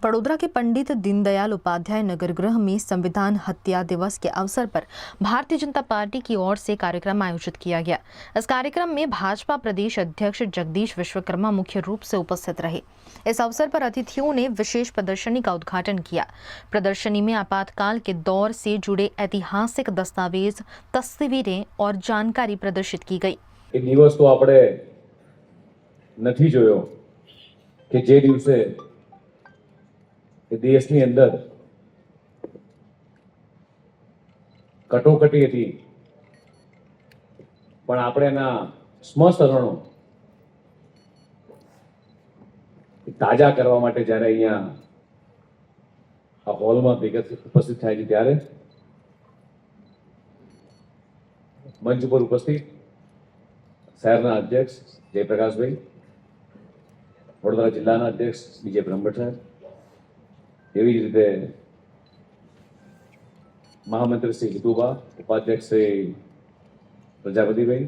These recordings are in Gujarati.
बड़ौदा के पंडित दीनदयाल उपाध्याय नगर गृह में संविधान हत्या दिवस के अवसर पर भारतीय जनता पार्टी की ओर से कार्यक्रम आयोजित किया गया। इस कार्यक्रम में भाजपा प्रदेश अध्यक्ष जगदीश विश्वकर्मा मुख्य रूप से उपस्थित रहे। इस अवसर पर अतिथियों ने विशेष प्रदर्शनी का उद्घाटन किया। प्रदर्शनी में आपातकाल के दौर से जुड़े ऐतिहासिक दस्तावेज, तस्वीरें और जानकारी प्रदर्शित की गई। दिवस तो આપણે નથી જોયો કે જે દિવસે દેશની અંદર કટોકટી હતી, પણ આપણે એના સ્મશરણો તાજા કરવા માટે જ્યારે અહીંયા આ હોલમાં ઉપસ્થિત થાય છે ત્યારે મંચ ઉપર ઉપસ્થિત શહેરના અધ્યક્ષ જયપ્રકાશભાઈ, વડોદરા જિલ્લાના અધ્યક્ષ વિજય બ્રહ્મભટ્ટ સાહેબ, એવી જ રીતે મહામંત્રી શ્રી હિતુભા, ઉપાધ્યક્ષ શ્રી પ્રજાપતિભાઈ,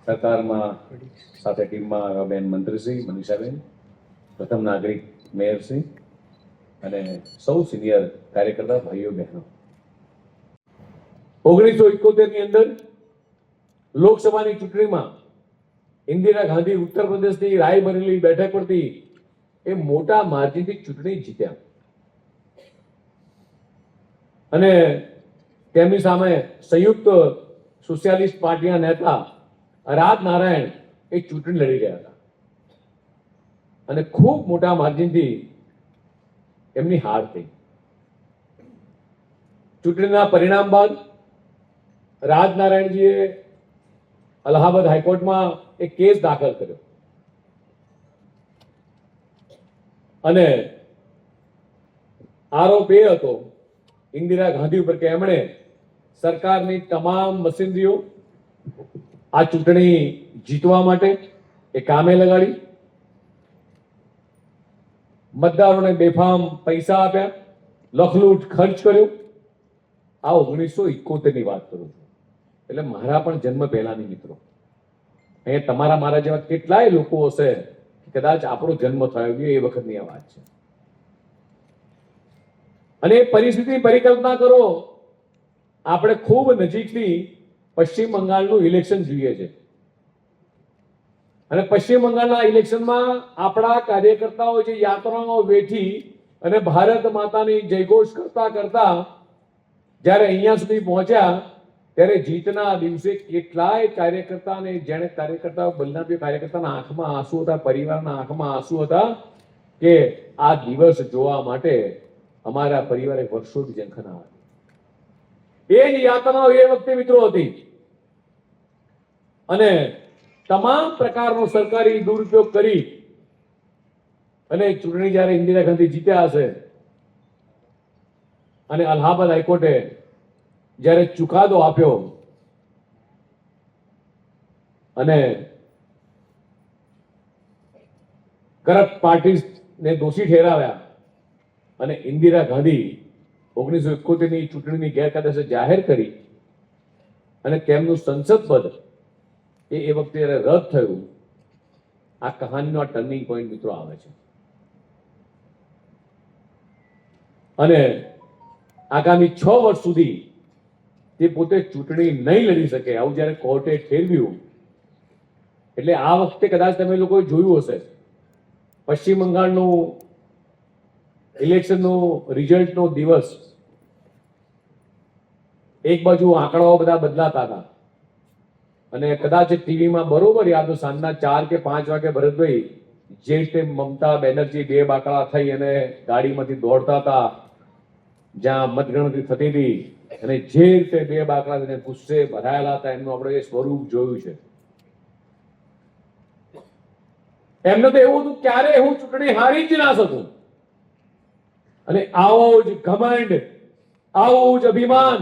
સરકારમાં સાથે ટીમમાં બેન મંત્રીશ્રી મનીષાબેન, પ્રથમ નાગરિક મેયરશ્રી અને સૌ સિનિયર કાર્યકર્તા ભાઈઓ બહેનો, 1971 ની અંદર લોકસભાની ચૂંટણીમાં इंदिरा गांधी उत्तर प्रदेश की रायबरेली बैठक पर थी ए मोटा मार्जिन थी चूंटणी जीत्या अने तेमनी सामे संयुक्त सोशियालिस्ट पार्टी नेता राज नारायण ए चूंटणी लड़ी रह्या हता अने खूब मोटा मार्जिन थी एमनी हार थी। चूंटणीना परिणाम बाद राज नारायणजीए अलाहाबाद हाईकोर्ट में एक केस दाखल कर्यो अने आरोप ए हतो इंदिरा गांधी पर के एमणे सरकारनी तमाम मशीनरीओ आ चूंटणी जीतवा माटे ए कामे लगाड़ी, मतदारोने बेफाम पैसा आप्या, लखलूट खर्च कर्यो। आ 1971 ની વાત કરું છું, એટલે મારા પણ જન્મ પહેલાની મિત્રો, અહીંયા તમારા મારા જેવા કેટલાય લોકો હશે કદાચ આપણો જન્મ થયો એ વખતની આ વાત છે। અને એ પરિસ્થિતિની પરિકલ્પના કરો, આપણે ખૂબ નજીકથી પશ્ચિમ બંગાળનું ઇલેક્શન જોઈએ છે અને પશ્ચિમ બંગાળના ઇલેક્શનમાં આપણા કાર્યકર્તાઓ જે યાત્રાઓ વેઠી અને ભારત માતાની જયઘોષ કરતા કરતા જ્યારે અહીંયા સુધી પહોંચ્યા ત્યારે જીતના દિવસે કેટલાય કાર્યકર્તાને જેણે કાર્યકર્તાઓ બલનાભી કાર્યકર્તાના આંખમાં આંસુ હતા, પરિવારના આંખમાં આંસુ હતા કે આ દિવસ જોવા માટે અમારા પરિવારે વર્ષોથી ઝંખના હતી। એ જ યાતનાઓ એ વખતે મિત્રો હતી અને તમામ પ્રકારનો સરકારી દુરુપયોગ કરી અને ચૂંટણી જ્યારે ઇન્દિરા ગાંધી જીત્યા હશે અને અલ્હાબાદ હાઈકોર્ટે જ્યારે ચુકાદો આપ્યો અને કરપ્ટ પાર્ટીઝ ને દોષી ઠેરાવ્યા અને इंदिरा गांधी 1971 ની ચૂંટણીની ગેરકાયદેસર જાહેર કરી અને તેમનું સંસદ પદ એ વખતે રદ થયું। આ કહાનીનો આ ટર્નિંગ પોઈન્ટ મિત્રો આવે છે અને આગામી 6 વર્ષ સુધી તે પોતે ચૂંટણી નહીં લડી શકે આવું જ્યારે કોર્ટે ઠેરવ્યું એટલે આ વખતે કદાચ તમે લોકોએ જોયું હશે પશ્ચિમ બંગાળનું ઇલેક્શનનો રિઝલ્ટનો દિવસ એક બાજુ આંકડાઓ બધા બદલાતા હતા અને કદાચ ટીવીમાં બરોબર યાદ સાંજના 4 કે 5 વાગે ભરતભાઈ જે રીતે મમતા બેનર્જી બે બાકડા થઈ અને ગાડીમાંથી દોડતા હતા જ્યાં મતગણતરી થતી હતી અને જે રીતે બે બાકડા થઈને ગુસ્સે ભરાયેલા હતા એમનું આપણે એ સ્વરૂપ જોયું છે। એમને તો એવું હતું ક્યારે હું ચૂંટણી હારી જ ના શકું અને આવો જ ઘમંડ, આવો જ અભિમાન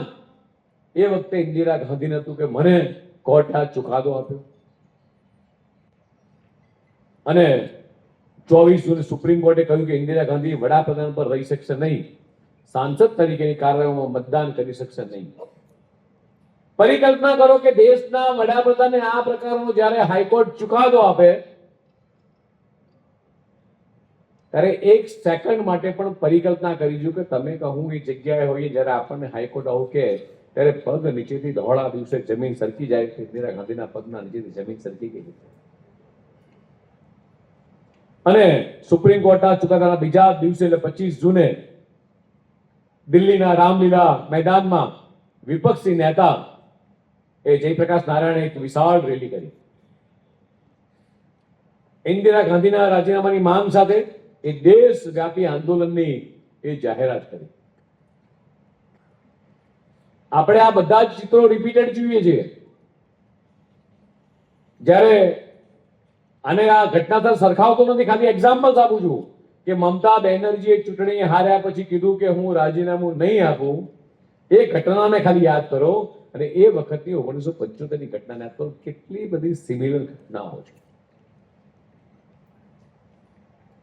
એ વખતે ઇન્દિરા ગાંધીને હતું કે મને કોર્ટે આ ચુકાદો આપ્યો અને 24 જૂને સુપ્રીમ કોર્ટે કહ્યું કે ઇન્દિરા ગાંધી વડાપ્રધાન પર રહી શકશે નહીં, सांसद तरीके कार्यों में मतदान कर सकते नहीं। परिकल्पना करो कि देशना वडाप्रधान ने आ प्रकारનો જ્યારે હાઈકોર્ટ ચુકાદો આપે ત્યારે એક સેકન્ડ માટે પણ પરિકલ્પના કરી જો કે તમે કહું એ જગ્યાએ હોઈએ જ્યારે આપણને હાઈકોર્ટ આવું કે ત્યારે પગ નીચેથી દોડા દિવસે જમીન સરકી જાય કે ઇન્દિરા ગાંધીના પગના નીચેથી જમીન સરકી ગઈ. અને સુપ્રીમ કોર્ટના ચુકાદાના બીજા દિવસે એટલે 25 જૂને દિલ્હીના રામલીલા મેદાનમાં વિપક્ષી નેતા એ જયપ્રકાશ નારાયણે એક વિશાળ રેલી કરી. ઇન્દિરા ગાંધીના રાજીનામાની માંગ સાથે એ દેશવ્યાપી આંદોલનની એ જાહેરાત કરી. આપણે આ બધા જ ચિત્રો રિપીટેડ જોઈએ છીએ. જ્યારે અને આ ઘટના સાથે સરખાવતો નથી, ખાલી એક્ઝામ્પલ્સ આપું છું કે મમતા બેનર્જીએ ચૂંટણી હાર્યા પછી કીધું કે હું રાજીનામું નહીં આપું. એ ઘટનાને ખાલી યાદ કરો અને એ વખતની 1975 ની ઘટનાને યાદ કરો. કેટલી બધી સિમિલર ઘટનાઓ છે.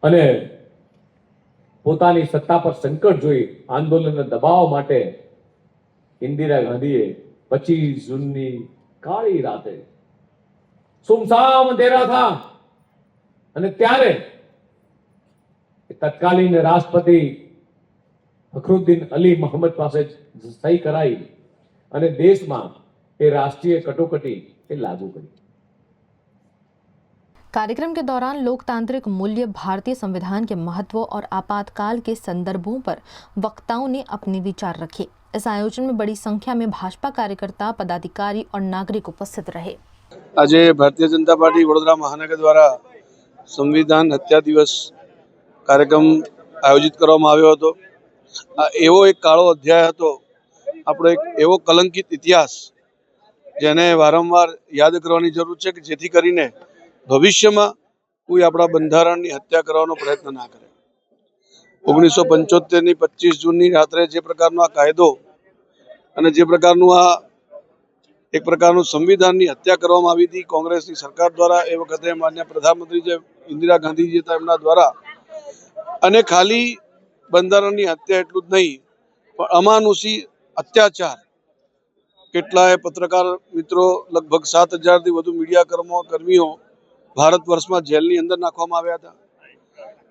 અને પોતાની સત્તા પર સંકટ જોઈ આંદોલનને દબાવવા માટે ઇન્દિરા ગાંધીએ 25 જૂનની કાળી રાતે સુમસામ અંધેરા થા અને ત્યારે તત્કાલીન રાષ્ટ્રપતિ ફખરુદ્દીન અલી મોહમ્મદ પાસે સહી કરાઈ અને દેશમાં એ રાષ્ટ્રીય कटौकटी એ लागू કરી. कार्यक्रम के दौरान लोकतांत्रिक मूल्य, भारतीय संविधान के महत्व और आपातकाल के संदर्भों पर वक्ताओं ने अपने विचार रखे. इस आयोजन में बड़ी संख्या में भाजपा कार्यकर्ता, पदाधिकारी और नागरिक उपस्थित रहे. आज भारतीय जनता पार्टी वडोदरा महानगर द्वारा संविधान हत्या दिवस कार्यक्रम आयोजित કરવામાં આવ્યો હતો. આ એવો એક કાળો અધ્યાય હતો, આપણો એક એવો કલંકિત ઇતિહાસ જેને વારંવાર યાદ કરવાની જરૂર છે કે જેથી કરીને ભવિષ્યમાં કોઈ આપણા બંધારણની હત્યા કરવાનો પ્રયત્ન ના કરે. 1975 ની 25 જૂનની રાત્રે જે પ્રકારનો આ કાયદો અને જે પ્રકારનું આ એક પ્રકારનું સંવિધાનની હત્યા કરવામાં આવી હતી કોંગ્રેસની સરકાર દ્વારા, એ વખતે માન્ય પ્રધાનમંત્રી જે ઇન્દિરા ગાંધીજી હતા એમના દ્વારા, અને ખાલી બંધારણની હત્યા એટલું જ નહીં પણ અમાનુષી અત્યાચાર, કેટલાય પત્રકાર મિત્રો, લગભગ 7,000 થી વધુ મીડિયા કર્મીઓ ભારત વર્ષમાં જેલની અંદર નાખવામાં આવ્યા હતા.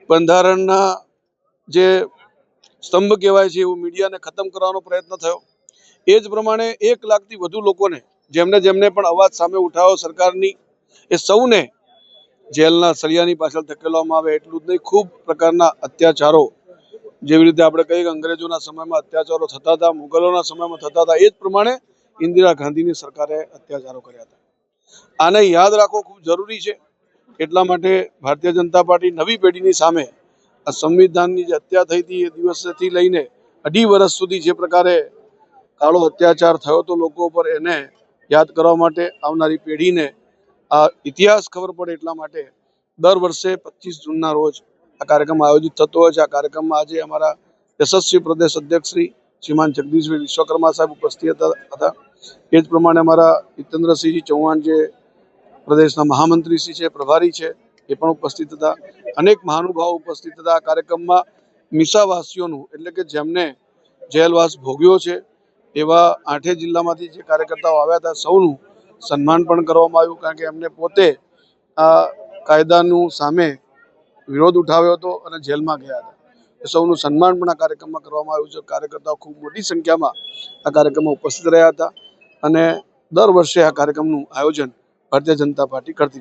બંધારણના જે સ્તંભ કહેવાય છે એવું મીડિયાને ખતમ કરવાનો પ્રયત્ન થયો. એ જ પ્રમાણે 1 લાખથી વધુ લોકોને જેમને પણ અવાજ સામે ઉઠાવ્યો સરકારની, એ સૌને જેલના સળિયાની પાછળ ધકેલવામાં આવે. એટલું જ નહીં, ખૂબ પ્રકારના અત્યાચારો, જેવી રીતે આપણે કહીએ કે અંગ્રેજોના સમયમાં અત્યાચારો થતા હતા, મુગલોના સમયમાં થતા હતા, એ જ પ્રમાણે ઇન્દિરા ગાંધીની સરકારે અત્યાચારો કર્યા હતા. આને યાદ રાખવો ખૂબ જરૂરી છે. એટલા માટે ભારતીય જનતા પાર્ટી નવી પેઢીની સામે આ સંવિધાનની જે હત્યા થઈ હતી એ દિવસથી લઈને 2.5 વર્ષ સુધી જે પ્રકારે કાળો અત્યાચાર થયો હતો લોકો ઉપર, એને યાદ કરવા માટે, આવનારી પેઢીને આ ઇતિહાસ ખબર પડે એટલા માટે દર વર્ષે 25 જૂનના રોજ આ કાર્યક્રમ આયોજિત થતો હોય છે. આ કાર્યક્રમમાં આજે અમારા યશસ્વી પ્રદેશ અધ્યક્ષ શ્રીમાન જગદીશભાઈ વિશ્વકર્મા સાહેબ ઉપસ્થિત હતા. એ જ પ્રમાણે અમારા હિતેન્દ્રસિંહજી ચૌહાણ જે પ્રદેશના મહામંત્રીશ્રી છે, પ્રભારી છે, એ પણ ઉપસ્થિત હતા. અનેક મહાનુભાવો ઉપસ્થિત હતા. આ કાર્યક્રમમાં મીસાવાસીઓનું, એટલે કે જેમને જેલવાસ ભોગ્યો છે એવા 8 જિલ્લામાંથી જે કાર્યકર્તાઓ આવ્યા હતા, સૌનું સન્માન પણ કરવામાં આવ્યું. કારણ કે એમને પોતે આ કાયદાનું સામે વિરોધ ઉઠાવ્યો હતો અને જેલમાં ગયા હતા. એ સૌનું સન્માન પણ આ કાર્યક્રમમાં કરવામાં આવ્યું છે. કાર્યકર્તાઓ ખૂબ મોટી સંખ્યામાં આ કાર્યક્રમમાં ઉપસ્થિત રહ્યા હતા અને દર વર્ષે આ કાર્યક્રમનું આયોજન ભારતીય જનતા પાર્ટી કરતી રહે.